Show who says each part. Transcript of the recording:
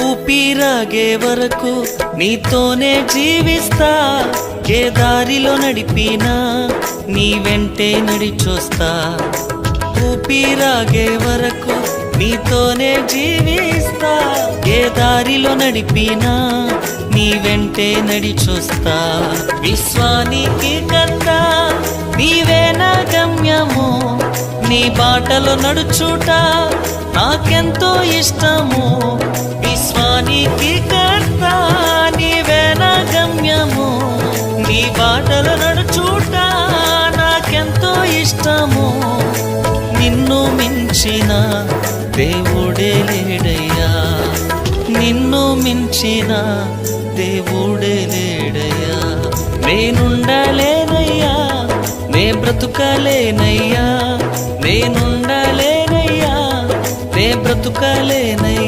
Speaker 1: ఊపిరాగే వరకు నీతోనే జీవిస్తా, ఏ దారిలో నడిపినా నీ వెంటే నడిచొస్తా. ఊపిరాగే వరకు నీతోనే జీవిస్తా, ఏ దారిలో నడిపినా నీ వెంటే నడిచొస్తా. విశ్వానికి కర్త నీవే నా గమ్యము, నీ బాటలో నడుచుట నాకెంతో ఇష్టము. విశ్వానికి కర్త నీవే నా గమ్యము, నీ బాటలో నడుచుట నాకెంతో ఇష్టము. నిన్ను మించిన దేవుడే లేడయ్యా, నిన్ను మించిన దేవుడే లేడయ్యా. నేనుండలేనయ్యా, నే బ్రతుకలేనయ్యా, నేనుండలేనయ్యా, నే బ్రతుకలేనయ్యా.